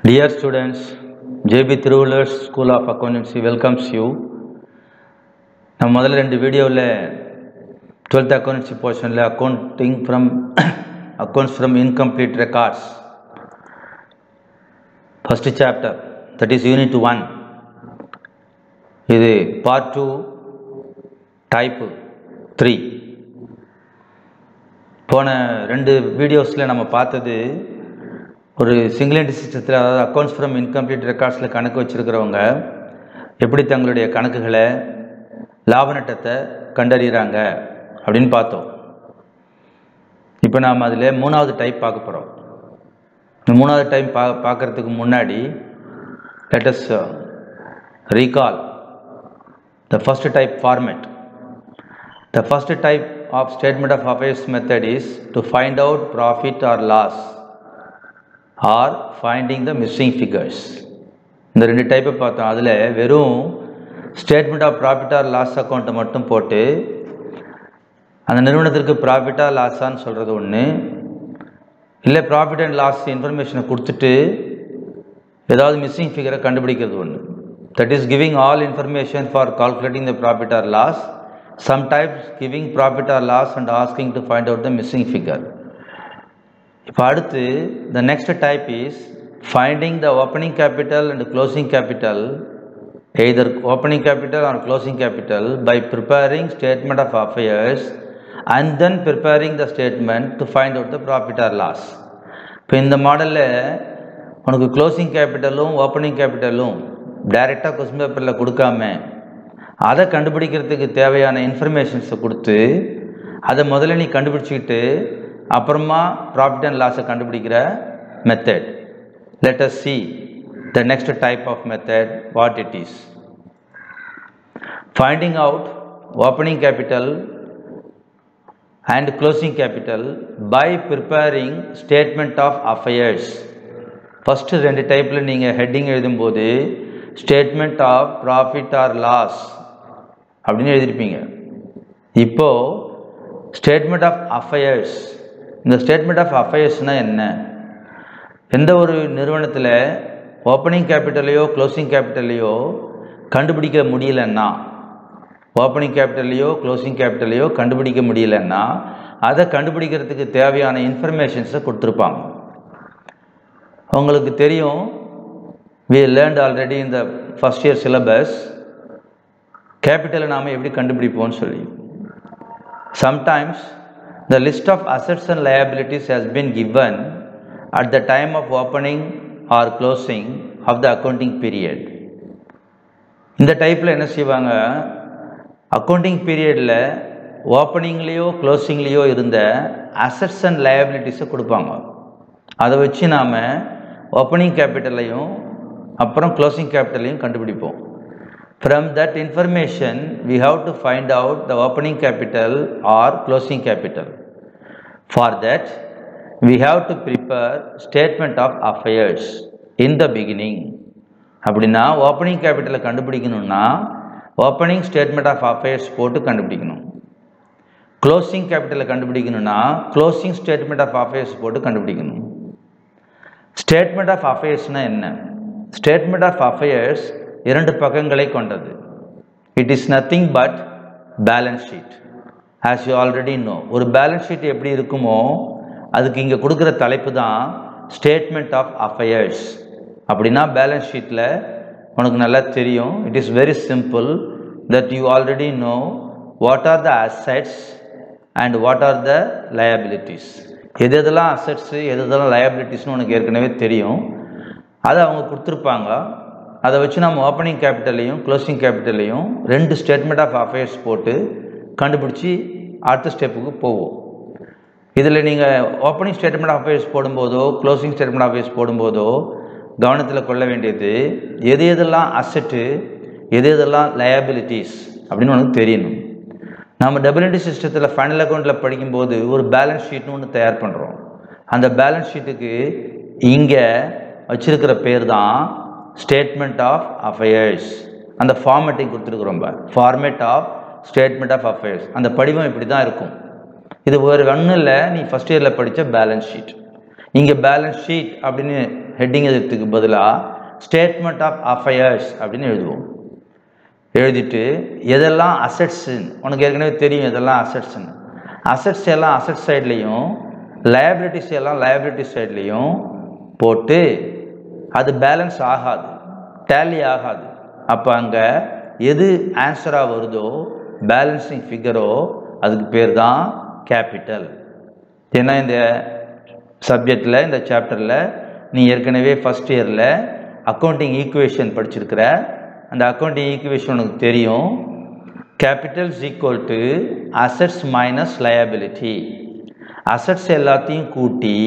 Dear students, JB Thiruvallur School of Accountancy welcomes you. நம்ம முதல்ல ரெண்டு வீடியோவில் 12th accountancy portionல accounts from incomplete records first chapter, that is unit 1. இது part 2 type 3. போன ரெண்டு வீடியோஸில் நம்ம பார்த்தது ஒரு சிங்கிள் என்டிட்டி சிஸ்டத்தில், அதாவது அக்கௌண்ட்ஸ் ஃப்ரம் இன்கம்ப்ளீட் ரெக்கார்ட்ஸில் கணக்கு வச்சுருக்கிறவங்க எப்படி தங்களுடைய கணக்குகளை லாப நட்டத்தை கண்டறிகிறாங்க அப்படின்னு பார்த்தோம். இப்போ நாம் அதில் மூணாவது டைப் பார்க்க போகிறோம். இந்த மூணாவது டைப் பார்க்குறதுக்கு முன்னாடி let us recall the first type format. The first type of statement of affairs method is to find out profit or loss or finding the missing figures. இந்த ரெண்டு டைப்பை பார்த்தோம். அதில் வெறும் statement of profit or loss அக்கௌண்ட்டை மட்டும் போட்டு அந்த நிறுவனத்திற்கு ப்ராஃபிட்டா லாஸான்னு சொல்கிறது ஒன்று, இல்லை ப்ராஃபிட் அண்ட் லாஸ் இன்ஃபர்மேஷனை கொடுத்துட்டு ஏதாவது மிஸ்ஸிங் ஃபிகரை கண்டுபிடிக்கிறது ஒன்று. That is giving all information for calculating the profit or loss, sometimes giving profit or loss and asking to find out the missing figure. இப்போ அடுத்து the next type is finding the opening capital and closing capital, either opening capital or closing capital, by preparing statement of affairs and then preparing the statement to find out the profit or loss. இப்போ இந்த மாடலில் உனக்கு closing கேபிட்டலும் opening கேபிட்டலும் டைரெக்டாக question பேப்பரில் கொடுக்காம அதை கண்டுபிடிக்கிறதுக்கு தேவையான இன்ஃபர்மேஷன்ஸை கொடுத்து அதை முதல்ல நீ கண்டுபிடிச்சிக்கிட்டு அப்புறமா ப்ராஃபிட் அண்ட் லாஸை கண்டுபிடிக்கிற method. Let us see the next type of method, what it is. Finding out opening capital and closing capital by preparing statement of affairs. First ரெண்டு டைப்பில் நீங்கள் ஹெட்டிங் எழுதும்போது statement of profit or loss அப்படின்னு எழுதியிருப்பீங்க. இப்போது statement of affairs. இந்த statement of அஃபயர்ஸ்னால் என்ன? எந்த ஒரு நிறுவனத்தில் ஓப்பனிங் கேபிட்டலையோ க்ளோசிங் கேபிட்டலையோ கண்டுபிடிக்க முடியலன்னா, ஓப்பனிங் கேபிட்டலையோ க்ளோசிங் கேபிட்டலையோ கண்டுபிடிக்க முடியலன்னா அதை கண்டுபிடிக்கிறதுக்கு தேவையான இன்ஃபர்மேஷன்ஸை கொடுத்துருப்பாங்க. உங்களுக்கு தெரியும், we learned already in the first year syllabus, கேபிட்டலை நாம் எப்படி கண்டுபிடிப்போம்னு சொல்லி. Sometimes the list of assets and liabilities has been given at the time of opening or closing of the accounting period. இந்த டைப்பில் என்ன செய்வாங்க, அக்கௌண்டிங் பீரியடில் ஓப்பனிங்லேயோ க்ளோசிங்லேயோ இருந்த அசட்ஸ் அண்ட் லயபிலிட்டிஸை கொடுப்பாங்க. அதை வச்சு நாம் ஓப்பனிங் கேபிட்டலையும் அப்புறம் க்ளோசிங் கேபிட்டலையும் கண்டுபிடிப்போம். From that information, we have to find out the opening capital or closing capital. For that, we have to prepare statement of affairs in the beginning. அப்படின்னா opening கேபிட்டலை கண்டுபிடிக்கணும்னா opening statement of affairs போட்டு கண்டுபிடிக்கணும். Closing கேபிட்டலை கண்டுபிடிக்கணும்னா closing statement of affairs போட்டு கண்டுபிடிக்கணும். Statement of அஃபேர்ஸ்னால் என்ன? Statement of affairs இரண்டு பக்கங்களை கொண்டது. It is nothing but balance sheet. As you already know, ஒரு பேலன்ஸ் ஷீட் எப்படி இருக்குமோ அதுக்கு இங்கே கொடுக்குற தலைப்பு தான் ஸ்டேட்மெண்ட் ஆஃப் அஃபயர்ஸ். அப்படின்னா பேலன்ஸ் ஷீட்டில் உனக்கு நல்லா தெரியும், it is very simple that you already know what are the assets and what are the liabilities. எது எதெல்லாம் அசெட்ஸு எது எதெல்லாம் லயபிலிட்டிஸ்னு உனக்கு ஏற்கனவே தெரியும். அதை அவங்க கொடுத்துருப்பாங்க. அதை வச்சு நம்ம ஓப்பனிங் கேபிட்டலையும் க்ளோசிங் கேபிட்டலையும் ரெண்டு ஸ்டேட்மெண்ட் ஆஃப் அஃபேர்ஸ் போட்டு கண்டுபிடிச்சி அடுத்த ஸ்டெப்புக்கு போவோம். இதில் நீங்கள் ஓப்பனிங் ஸ்டேட்மெண்ட் ஆஃப் அஃபேர்ஸ் போடும்போதோ க்ளோசிங் ஸ்டேட்மெண்ட் ஆஃப் அஃபேர்ஸ் போடும்போதோ கவனத்தில் கொள்ள வேண்டியது எது எதெல்லாம் அசெட்டு எது எதெல்லாம் லயபிலிட்டிஸ் அப்படின்னு உனக்கு தெரியணும். நம்ம டபுள் என்ட்ரி சிஸ்டத்தில் ஃபைனல் அக்கௌண்ட்டில் படிக்கும்போது ஒரு பேலன்ஸ் ஷீட்னு ஒன்று தயார் பண்ணுறோம். அந்த பேலன்ஸ் ஷீட்டுக்கு இங்கே வச்சிருக்கிற பேர் தான் ஸ்டேட்மெண்ட் ஆஃப் அஃபேர்ஸ். அந்த ஃபார்மேட்டிங் கொடுத்துருக்குறோம், format of statement of affairs. அந்த படிவம் இப்படி தான் இருக்கும். இது ஒரு ஒன்றும் இல்லை, நீ ஃபஸ்ட் இயரில் படித்த பேலன்ஸ் ஷீட். இங்கே பேலன்ஸ் ஷீட் அப்படின்னு ஹெட்டிங் எழுதுறதுக்கு பதிலாக ஸ்டேட்மெண்ட் ஆஃப் அஃபயர்ஸ் அப்படின்னு எழுதுவோம். எழுதிட்டு எதெல்லாம் அசெட்ஸுன்னு உனக்கு ஏற்கனவே தெரியும், எதெல்லாம் அசெட்ஸுன்னு. அசெட்ஸ் எல்லாம் அசெட் சைட்லேயும் லயபிலிட்டிஸ் எல்லாம் லயபிலிட்டி சைட்லேயும் போட்டு அது பேலன்ஸ் ஆகாது, டேலி ஆகாது. அப்போ அங்கே எது ஆன்சராக வருதோ பேலன்சிங் ஃபிகரோ அதுக்கு பேர் தான் கேபிட்டல். ஏன்னா இந்த சப்ஜெக்டில் இந்த சாப்டரில் நீ ஏற்கனவே ஃபஸ்ட் இயரில் அக்கௌண்டிங் ஈக்குவேஷன் படிச்சிருக்கிற. அந்த அக்கௌண்டிங் ஈக்குவேஷன் உனக்கு தெரியும். Capital is equal to assets minus liability. Assets எல்லாத்தையும் கூட்டி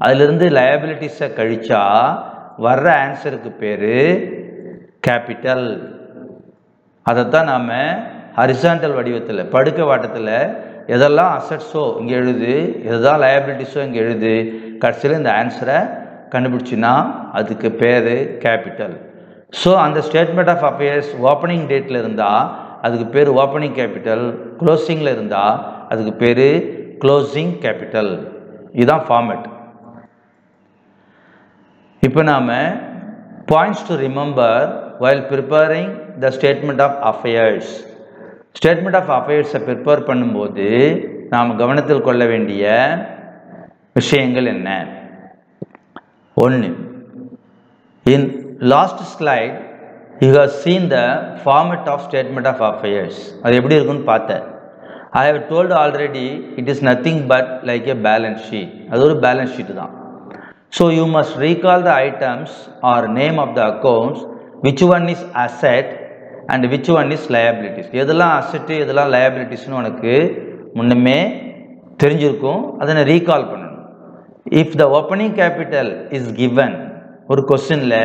அதிலிருந்து லயபிலிட்டிஸை கழிச்சா வர்ற ஆன்சருக்கு பேர் கேபிட்டல். அதைத்தான் நாம் ஹரிசாண்டல் வடிவத்தில் படுக்க வாட்டத்தில் எதெல்லாம் அசெட்ஸோ இங்கே எழுது, எதெல்லாம் லயபிலிட்டிஸோ இங்கே எழுது, கடைசியில் இந்த ஆன்சரை கண்டுபிடிச்சின்னா அதுக்கு பேர் கேபிட்டல். ஸோ அந்த ஸ்டேட்மெண்ட் ஆஃப் அஃபேர்ஸ் ஓப்பனிங் டேட்டில் இருந்தால் அதுக்கு பேர் ஓப்பனிங் கேபிட்டல், க்ளோசிங்கில் இருந்தால் அதுக்கு பேர் க்ளோசிங் கேபிட்டல். இதுதான் ஃபார்மேட். இப்போ நாம் points to remember while preparing the statement of affairs. Statement of அஃபேர்ஸை ப்ரிப்பேர் பண்ணும்போது நாம் கவனத்தில் கொள்ள வேண்டிய விஷயங்கள் என்ன? ஒன்று, in last slide you have seen the format of statement of affairs. அது எப்படி இருக்குன்னு பார்த்தேன். I have told already it is nothing but like a balance sheet. அது ஒரு பேலன்ஸ் ஷீட் தான். So you must recall the items or name of the accounts, which one is asset and which one is liabilities. எதெல்லாம் asset எதெல்லாம் liabilitiesனு உனக்கு முன்னமே தெரிஞ்சிருக்கும். அதை recall பண்ணணும். If the opening capital is given, ஒரு கொஸ்டினில்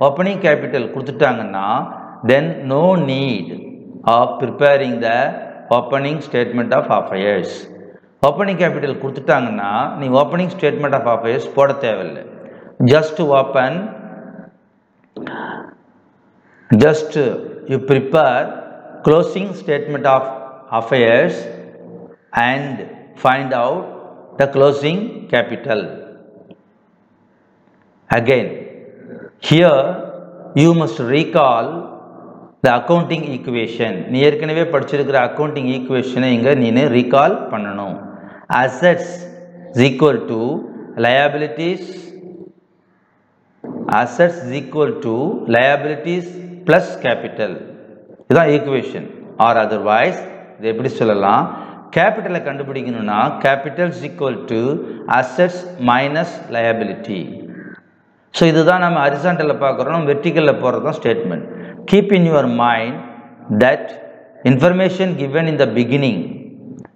opening capital கொடுத்துட்டாங்கன்னா then no need of preparing the opening statement of affairs. opening capital கொடுத்துட்டாங்கன்னா நீ opening statement of affairs போட தேவையில்லை. just you prepare closing statement of affairs and find out the closing capital. Again, here you must recall the accounting equation. நீ ஏற்கனவே படிச்சிருக்கிற accounting equation இங்கே நீ recall பண்ணணும். Assets is equal to liabilities. Assets is equal to liabilities plus capital. இதுதான் equation. Or otherwise இது எப்படி சொல்லலாம்? கேபிட்டலை கண்டுபிடிக்கணும்னா capital is equal to assets minus liability. So இதுதான் நம்ம ஹரிசாண்டலில் பார்க்குறோம், நம்ம வெர்டிக்கலில் போகிறது தான் statement. Keep in your mind that information given in the beginning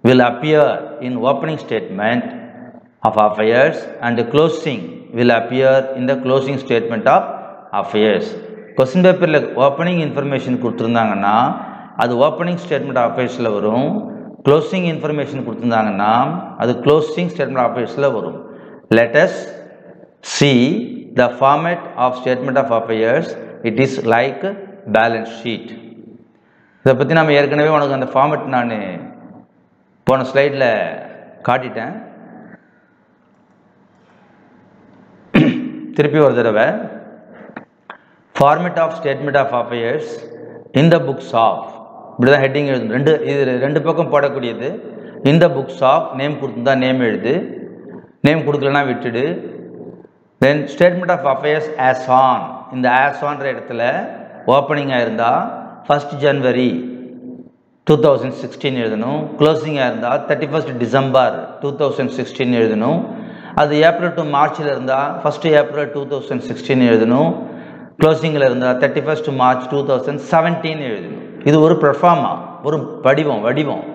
will appear in opening statement of affairs and closing will appear in the closing statement of affairs. Question பேப்பரில் opening information கொடுத்துருந்தாங்கன்னா அது opening statement of அஃபேர்ஸில் வரும். Closing information கொடுத்துருந்தாங்கன்னா அது closing statement of அஃபேர்ஸில் வரும். Let us see the format of statement of affairs. It is like balance sheet. இதை பற்றி நம்ம ஏற்கனவே உனக்கு அந்த ஃபார்மேட் நான் போன ஸ்லைடில் காட்டிட்டேன். திருப்பி ஒரு தடவை format of statement of affairs in the books of, இப்படி தான் ஹெட்டிங் எழுதணும். இது ரெண்டு பக்கம் போடக்கூடியது. இந்த புக்ஸ் ஆஃப் நேம் கொடுத்துருந்தா நேம் எழுது, நேம் கொடுக்கலன்னா விட்டுடு. Then statement of affairs as on, இந்த ஆஸ் ஆன்ற இடத்துல ஓப்பனிங்காக இருந்தால் 1st January 2016 எழுதணும். க்ளோசிங்காக இருந்தால் 31st December 2016 எழுதணும். அது ஏப்ரல் டு மார்ச்சில் இருந்தால் 1st April 2016 எழுதணும். க்ளோசிங்கில் இருந்தால் 31st March 2017 எழுதணும். இது ஒரு ப்ரொஃபார்மா, ஒரு வடிவம்.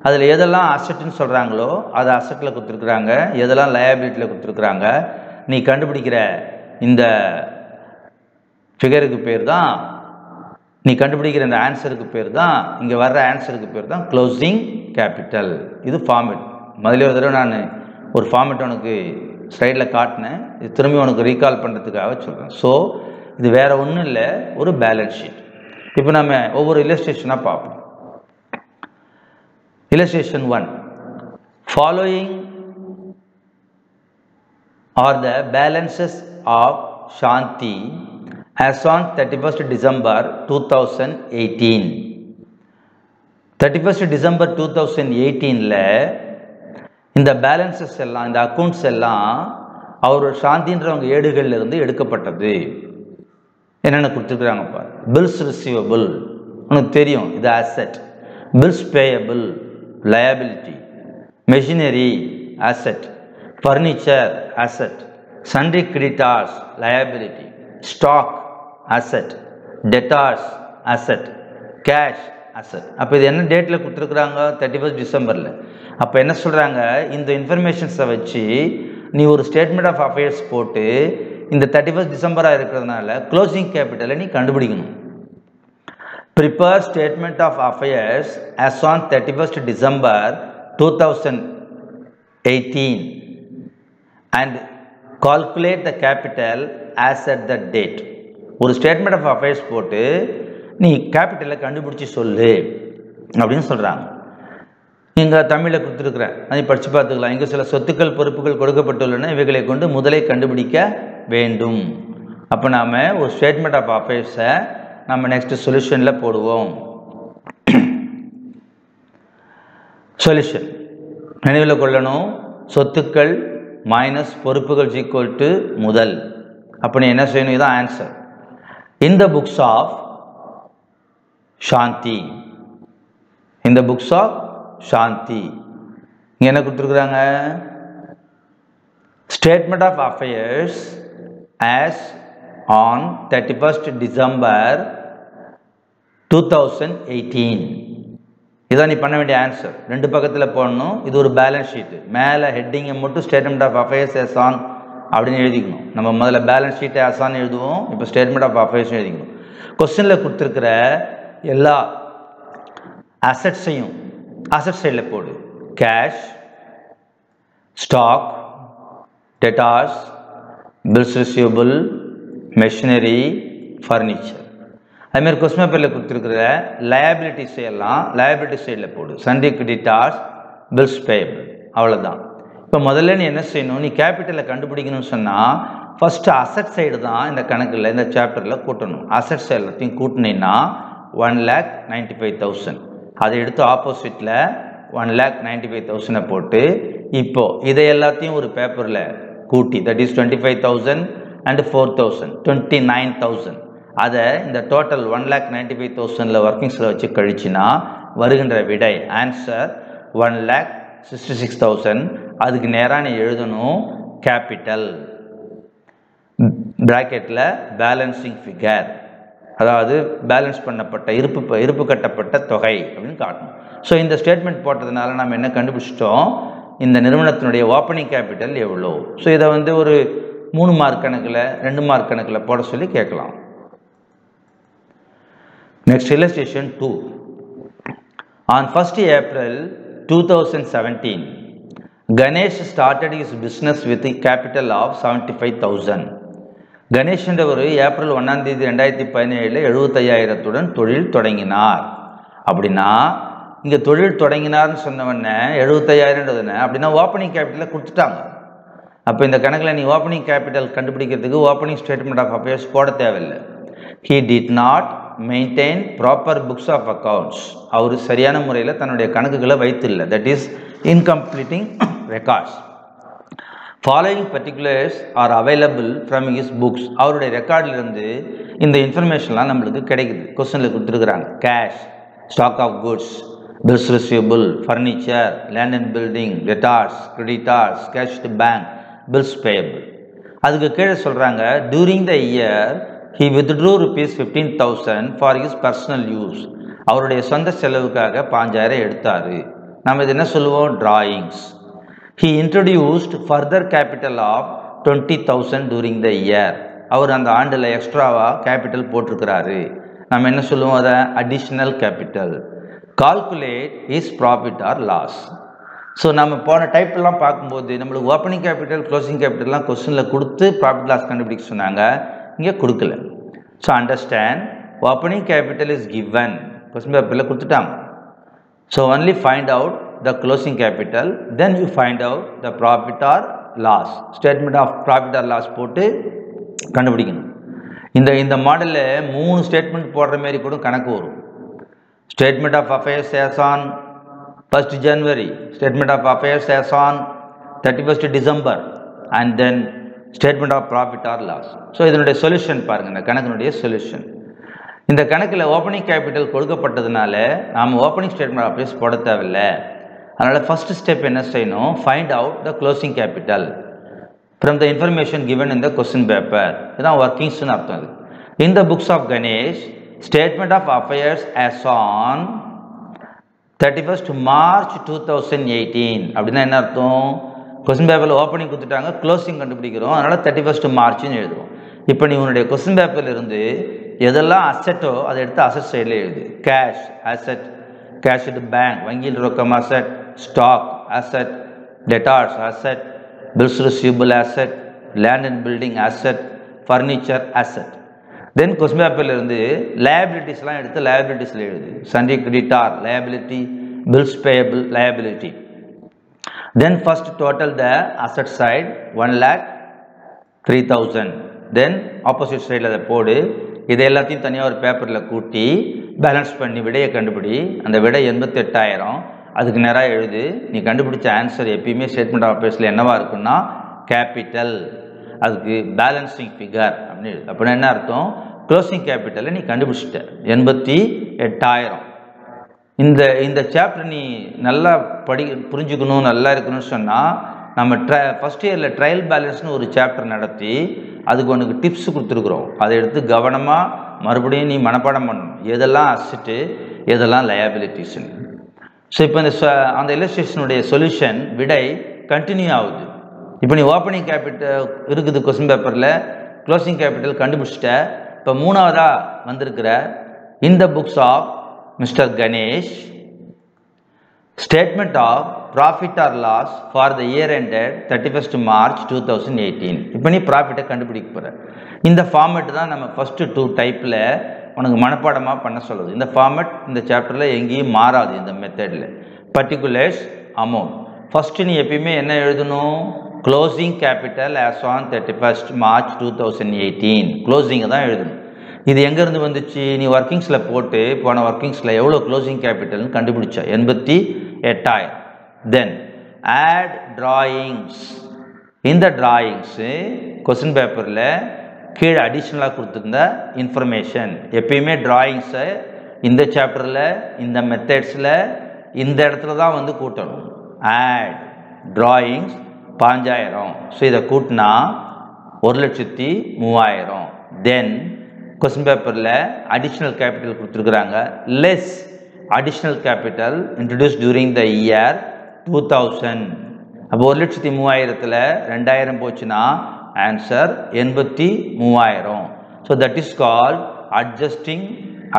அதில் எதெல்லாம் அசெட்டுன்னு சொல்கிறாங்களோ அது அசெட்டில் கொடுத்துருக்குறாங்க, எதெல்லாம் லயபிலிட்டியில் கொடுத்துருக்குறாங்க. நீ கண்டுபிடிக்கிற இந்த ஃபிகருக்கு பேர் தான், நீ கண்டுபிடிக்கிற இந்த ஆன்சருக்கு பேர் தான், இங்கே வர்ற ஆன்சருக்கு பேர் தான் க்ளோசிங் கேபிட்டல். இது ஃபார்மேட். முதல்ல ஒரு தடவை நான் ஒரு ஃபார்மேட் உனக்கு ஸ்லைடில் காட்டினேன், இது திரும்பி உனக்கு ரீகால் பண்ணுறதுக்காக சொல்கிறேன். ஸோ இது வேறு ஒன்றும் இல்லை, ஒரு பேலன்ஸ் ஷீட். இப்போ நம்ம ஒவ்வொரு இல்லஸ்ட்ரேஷனாக பார்ப்போம். Illustration 1. Following are the balances of Shanti as on 31st December 2018. 31st December 2018ல இந்த பேலன்சஸ் எல்லாம், இந்த அக்கௌண்ட்ஸ் எல்லாம் அவர் சாந்தின்றவங்க ஏடுகள்ல இருந்து எடுக்கப்பட்டது. என்னென்ன கொடுத்துருக்குறாங்க பாரு. பில்ஸ் ரிசீவபிள், உனக்கு தெரியும் இது asset. Bills payable liability, machinery asset, furniture asset, sundry creditors liability, stock asset, debtors asset, cash asset. அப்போ இது என்ன டேட்டில் கொடுத்துருக்குறாங்க? 31st டிசம்பரில். அப்போ என்ன சொல்கிறாங்க, இந்த இன்ஃபர்மேஷன்ஸை வச்சு நீ ஒரு ஸ்டேட்மெண்ட் ஆஃப் அஃபேர்ஸ் போட்டு இந்த 31st டிசம்பராக இருக்கிறதுனால க்ளோசிங் கேபிட்டலை நீ கண்டுபிடிக்கணும். Prepare statement of affairs as on 31st December 2018 and calculate the capital as at that date. ஒரு ஸ்டேட்மெண்ட் ஆஃப் அஃபேர்ஸ் போட்டு நீ கேபிட்டலை கண்டுபிடிச்சி சொல்லு அப்படின்னு சொல்கிறாங்க. இங்கே தமிழில் கொடுத்துருக்குறேன், அதை படித்து பார்த்துக்கலாம். இங்கே சில சொத்துக்கள் பொறுப்புகள் கொடுக்கப்பட்டுள்ளன, இவைகளை கொண்டு முதலை கண்டுபிடிக்க வேண்டும். அப்போ நாம் ஒரு ஸ்டேட்மெண்ட் ஆஃப் அஃபேர்ஸை நம்ம நெக்ஸ்ட் சொல்யூஷனில் போடுவோம். சொல்யூஷன் நினைவில் கொள்ளணும், சொத்துக்கள் மைனஸ் பொறுப்புகள் ஈக்குவல் டு முதல். அப்போ நீ என்ன செய்யணும்? இதுதான் answer. In the books of Shanti, இந்த புக்ஸ் ஆஃப் சாந்தி இங்கே என்ன கொடுத்துருக்குறாங்க? Statement of affairs as on 31st December 2018. இதான் நீ பண்ண வேண்டிய ஆன்சர். ரெண்டு பக்கத்தில் போடணும். இது ஒரு பேலன்ஸ் ஷீட்டு. மேலே ஹெட்டிங்கை மட்டும் statement of affairs as on அப்படின்னு எழுதிக்கணும். நம்ம முதல்ல பேலன்ஸ் ஷீட்டை as on எழுதுவோம், இப்போ ஸ்டேட்மெண்ட் ஆஃப் அஃபேர்ஸ் எழுதிக்கணும். கொஸ்டினில் கொடுத்துருக்கிற எல்லா அசட்ஸையும் அசட் சைடில் போடு. Cash, stock, debtors, bills receivable, machinery, furniture. அதுமாதிரி கொஸ்டின் பேப்பரில் கொடுத்துருக்குற லயபிலிட்டிஸ் எல்லாம் லயபிலிட்டி சைடில் போடு. சன்ட்ரி கிரெடிட்டார்ஸ், பில்ஸ் பேயபிள், அவ்வளோதான். இப்போ முதல்ல நீ என்ன செய்யணும்? நீ கேபிட்டலை கண்டுபிடிக்கணும்னு சொன்னால் ஃபஸ்ட்டு அசட் சைடு தான் இந்த கணக்கில் இந்த சாப்டரில் கூட்டணும். அசட்ஸ் எல்லாத்தையும் கூட்டினீங்கன்னா 1,95,000. அதை எடுத்து ஆப்போசிட்டில் 1,95,000 போட்டு இப்போது இதை எல்லாத்தையும் ஒரு பேப்பரில் கூட்டி, தட் இஸ் 25,000 and 4,000, 29,000. அதை இந்த டோட்டல் 1,95,000 ஒர்க்கிங்ஸில் வச்சு கழிச்சினா வருகின்ற விடை ஆன்சர் 1,66,000. அதுக்கு நேராக நீ எழுதணும் கேபிட்டல் பிராக்கெட்டில் பேலன்சிங் ஃபிகர், அதாவது பேலன்ஸ் பண்ணப்பட்ட இருப்பு கட்டப்பட்ட தொகை அப்படின்னு காட்டணும். ஸோ இந்த ஸ்டேட்மெண்ட் போட்டதுனால நம்ம என்ன கண்டுபிடிச்சிட்டோம்? இந்த நிறுவனத்தினுடைய ஓப்பனிங் கேபிட்டல் எவ்வளோ. ஸோ இதை வந்து ஒரு 3 மார்க் கணக்கில் 2 மார்க் கணக்கில் போட சொல்லி கேட்கலாம். Next illustration 2. On 1st April 2017, Ganesh started his business with a capital of 75,000. Ganesh என்றவர் ஏப்ரல் 1ஆம் தேதி 2017 75,000 தொழில் தொடங்கினார். அப்படின்னா இங்கே தொழில் தொடங்கினார்னு சொன்னவொடனே 75,000 அப்படின்னா ஓப்பனிங் கேபிட்டலை கொடுத்துட்டாங்க. அப்போ இந்த கணக்கில் நீ ஓப்பனிங் கேபிட்டல் கண்டுபிடிக்கிறதுக்கு ஓப்பனிங் ஸ்டேட்மெண்ட் ஆஃப் அஃபேர்ஸ் போட தேவையில்லை. He did not maintain proper books of accounts. அவர் சரியான முறையில் தன்னுடைய கணக்குகளை வைத்தில்லை. That is incompleting records. Following particulars are available from his books. அவருடைய ரெக்கார்டிலிருந்து இந்த இன்ஃபர்மேஷன்லாம் நம்மளுக்கு கிடைக்குது. கொஸ்டினில் கொடுத்துருக்குறாங்க. Cash, stock of goods, bills receivable, furniture, land and building, debtors, creditors, cash to bank, bills payable. அதுக்கு கீழே சொல்கிறாங்க, during the year he withdrew ₹15,000 for his personal use. அவருடைய சொந்த செலவுக்காக 5,000 எடுத்தார். நம்ம இது என்ன சொல்லுவோம்? Drawings. he introduced further capital of 20,000 during the year. அவர் அந்த ஆண்டில் எக்ஸ்ட்ராவாக கேபிட்டல் போட்டிருக்கிறாரு. நம்ம என்ன சொல்லுவோம்? அதை additional capital. Calculate is profit or loss. So நம்ம போன டைப்லாம் பார்க்கும்போது நம்மளுக்கு ஓப்பனிங் கேபிட்டல் க்ளோசிங் கேபிட்டல்லாம் கொஸ்டினில் கொடுத்து ப்ராஃபிட் லாஸ் கண்டுபிடிக்க சொன்னாங்க, இங்கே கொடுக்கல. So understand, opening capital is given, question பேப்பரில் கொடுத்துட்டாங்க. So only find out the closing capital, then you find out the profit or loss. Statement of profit or loss போட்டு கண்டுபிடிக்கணும். இந்த மாடலில் 3 ஸ்டேட்மெண்ட் போடுற மாதிரி கூட கணக்கு வரும். Statement of affairs as on 1st January, statement of affairs as on 31st December, and then statement of profit or loss. So இதனுடைய சொல்யூஷன் பாருங்கள், இந்த கணக்கினுடைய சொல்யூஷன். இந்த கணக்கில் ஓப்பனிங் கேபிட்டல் கொடுக்கப்பட்டதுனால நாம் ஓப்பனிங் ஸ்டேட்மெண்ட் ஆஃப் அஃபேர்ஸ் போட தேவையில்லை. அதனால் ஃபஸ்ட் ஸ்டெப் என்ன செய்யணும், find out the closing capital from the information given in the question paper. இதான் ஒர்க்கிங்ஸ்னு அர்த்தம். அது in the books of Ganesh, statement of affairs as on 31st March 2018 அப்படின்னா என்ன அர்த்தம், கொஸ்டின் பேப்பரில் ஓப்பனிங் கொடுத்துட்டாங்க, க்ளோசிங் கண்டுபிடிக்கிறோம், அதனால் 31st மார்ச்னு எழுதுவோம். இப்போ நீ உன்னுடைய கொஸ்டின் பேப்பரில் இருந்து எதெல்லாம் அசெட்டோ அதை எடுத்து அசெட் சைடில் எழுது. Cash asset, cash at bank, வங்கியில் ரொக்கம் asset, stock asset, debtors asset, bills receivable asset, land and building asset, furniture asset. Then question paper இருந்து liabilities எல்லாம் எடுத்து liabilitiesல எழுது. sundry creditor liability, bills payable liability. Then first total the asset side 1,03,000. Then opposite side அதை போடு. இதை எல்லாத்தையும் தனியாக ஒரு பேப்பரில் கூட்டி பேலன்ஸ் பண்ணி விடையை கண்டுபிடி. அந்த விடை 88,000. அதுக்கு நேராக எழுது. நீ கண்டுபிடிச்ச ஆன்சர் எப்பயுமே ஸ்டேட்மெண்ட் ஆஃப் அஃபேர்ஸில் என்னவாக இருக்குன்னா கேபிட்டல், அதுக்கு பேலன்சிங் ஃபிகர் அப்படின்னு எழுது. அப்படின்னா என்ன அர்த்தம், க்ளோசிங் கேபிட்டலை நீ கண்டுபிடிச்சிட்ட 88,000. இந்த சாப்டர் நீ நல்லா புரிஞ்சுக்கணும், நல்லா இருக்கணும்னு சொன்னால் நம்ம ஃபஸ்ட் இயரில் ட்ரையல் பேலன்ஸ்னு ஒரு சாப்டர் நடத்தி அதுக்கு உனக்கு டிப்ஸ் கொடுத்துருக்குறோம். அதை எடுத்து கவனமாக மறுபடியும் நீ மனப்பாடம் பண்ணணும், எதெல்லாம் அசெட்டு எதெல்லாம் லயபிலிட்டிஸ்ன்னு. ஸோ இப்போ அந்த இல்லஸ்ட்ரேஷனுடைய சொல்யூஷன் விடை கண்டினியூ ஆகுது. இப்போ நீ ஓப்பனிங் கேபிட்டல் இருக்குது கொஸ்டின் பேப்பரில், க்ளோசிங் கேபிட்டல் கண்டுபிடிச்சிட்ட. இப்போ மூணாவதாக வந்திருக்கிற இந்த books of mister Ganesh, statement of profit or loss for the year ended 31st March 2018. இப்போ நீ ப்ராஃபிட்டை கண்டுபிடிக்க போகிற. இந்த ஃபார்மேட் தான் நம்ம ஃபஸ்ட்டு 2 டைப்பில் உனக்கு மனப்பாடமாக பண்ண சொல்லுது. இந்த ஃபார்மேட் இந்த சாப்டரில் எங்கேயும் மாறாது. இந்த மெத்தடில் பர்டிகுலர்ஸ் அமௌண்ட் ஃபஸ்ட்டு நீ எப்பயுமே என்ன எழுதணும், closing capital as on 31st March 2018 க்ளோசிங்கை தான் எழுதணும். இது எங்கேருந்து வந்துச்சு, நீ ஒர்க்கிங்ஸில் போட்டு போன ஒர்க்கிங்ஸில் எவ்வளோ க்ளோசிங் கேபிட்டல்னு கண்டுபிடிச்சா 88,000. Then add drawings. இந்த டிராயிங்ஸு கொஸ்டின் பேப்பரில் கீழே அடிஷ்னலாக கொடுத்துருந்த இன்ஃபர்மேஷன். எப்பயுமே டிராயிங்ஸை இந்த சாப்டரில் இந்த மெத்தட்ஸில் இந்த இடத்துல தான் வந்து கூட்டணும். Add drawings 5,000. ஸோ இதை கூட்டினா 1,03,000. தென் கொஸ்டின் பேப்பரில் அடிஷ்னல் கேபிட்டல் கொடுத்துருக்குறாங்க. Less additional capital introduce during the year 2000. அப்போ 1,03,000ல் 2,000 போச்சுன்னா answer 83,000. So that is called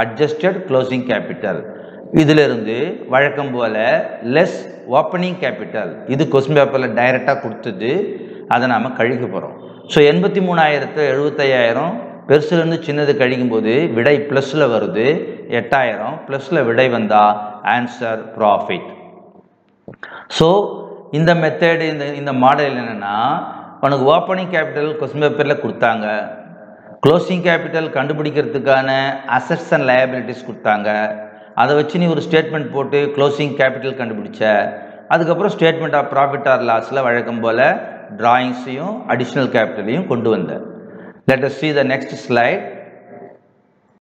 adjusted closing capital. இதிலிருந்து வழக்கம் போல் லெஸ் ஓப்பனிங் கேபிட்டல், இது கொஸ்டின் பேப்பரில் டைரெக்டாக கொடுத்தது, அதை நாம் கழிக்க போகிறோம். ஸோ 83,000 75,000 பெருசுலேருந்து சின்னது கழிக்கும்போது விடை ப்ளஸில் வருது. 8,000 ப்ளஸில் விடை வந்தால் ஆன்சர் ப்ராஃபிட். ஸோ இந்த மெத்தடு இந்த மாடல் என்னென்னா, உனக்கு ஓப்பனிங் கேபிட்டல் கொஸ்டின் பேப்பரில் கொடுத்தாங்க, க்ளோசிங் கேபிட்டல் கண்டுபிடிக்கிறதுக்கான அசெட்ஸ் அண்ட் லயபிலிட்டிஸ் கொடுத்தாங்க. அதை வச்சு நீ ஒரு ஸ்டேட்மெண்ட் போட்டு க்ளோசிங் கேபிட்டல் கண்டுபிடிச்ச. அதுக்கப்புறம் ஸ்டேட்மெண்ட் ஆஃப் ப்ராஃபிட் ஆர் லாஸில் வழக்கம் போல் டிராயிங்ஸையும் அடிஷ்னல் கேபிட்டலையும் கொண்டு வந்த. Let us see the next slide.